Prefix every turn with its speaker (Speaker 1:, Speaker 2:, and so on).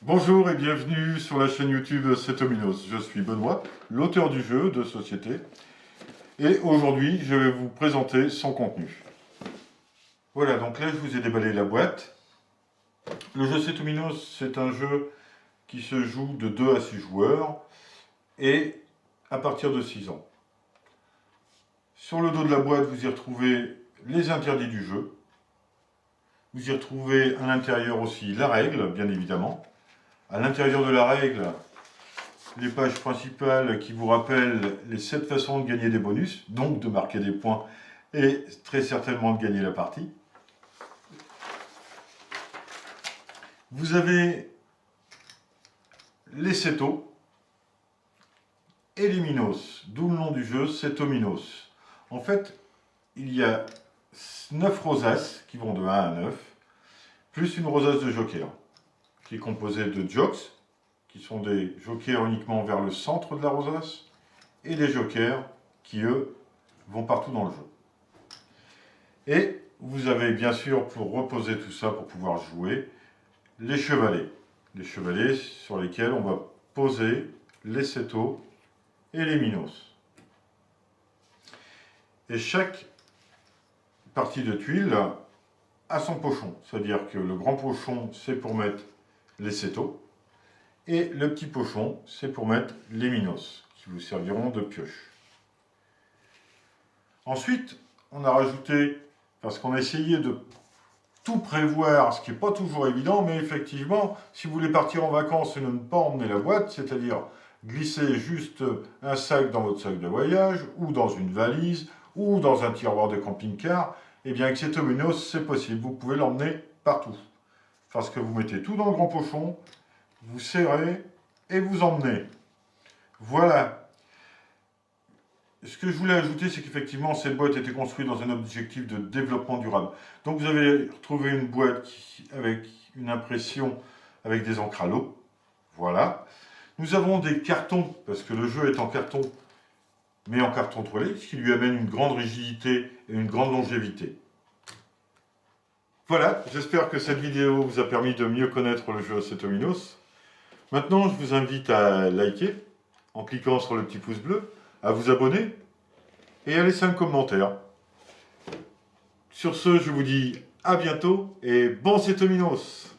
Speaker 1: Bonjour et bienvenue sur la chaîne YouTube Setominos. Je suis Benoît, l'auteur du jeu de société. Et aujourd'hui, je vais vous présenter son contenu. Voilà, donc là, je vous ai déballé la boîte. Le jeu Setominos, c'est un jeu qui se joue de 2 à 6 joueurs et à partir de 6 ans. Sur le dos de la boîte, vous y retrouvez les interdits du jeu. Vous y retrouvez à l'intérieur aussi la règle, bien évidemment. À l'intérieur de la règle, les pages principales qui vous rappellent les 7 façons de gagner des bonus, donc de marquer des points et très certainement de gagner la partie. Vous avez les Seto et les Minos, d'où le nom du jeu, Setominos. En fait, il y a 9 rosaces qui vont de 1 à 9, plus une rosace de joker, qui est composée de jokes, qui sont des jokers uniquement vers le centre de la rosace, et des jokers qui, eux, vont partout dans le jeu. Et vous avez bien sûr, pour reposer tout ça, pour pouvoir jouer, les chevalets. Les chevalets sur lesquels on va poser les setos et les minos. Et chaque partie de tuiles a son pochon. C'est-à-dire que le grand pochon, c'est pour mettre les setos. Et le petit pochon, c'est pour mettre les minos, qui vous serviront de pioche. Ensuite, on a rajouté, parce qu'on a essayé de tout prévoir, ce qui n'est pas toujours évident, mais effectivement, si vous voulez partir en vacances et ne pas emmener la boîte, c'est-à-dire glisser juste un sac dans votre sac de voyage, ou dans une valise, ou dans un tiroir de camping-car, eh bien avec Setominos, c'est possible, vous pouvez l'emmener partout. Parce que vous mettez tout dans le grand pochon, vous serrez et vous emmenez. Voilà. Ce que je voulais ajouter, c'est qu'effectivement, cette boîte était construite dans un objectif de développement durable. Donc vous avez retrouvé une boîte avec une impression avec des encres à l'eau. Voilà. Nous avons des cartons, parce que le jeu est en carton, mais en carton toilette, ce qui lui amène une grande rigidité et une grande longévité. Voilà, j'espère que cette vidéo vous a permis de mieux connaître le jeu Setominos. Maintenant, je vous invite à liker en cliquant sur le petit pouce bleu, à vous abonner et à laisser un commentaire. Sur ce, je vous dis à bientôt et bon Setominos!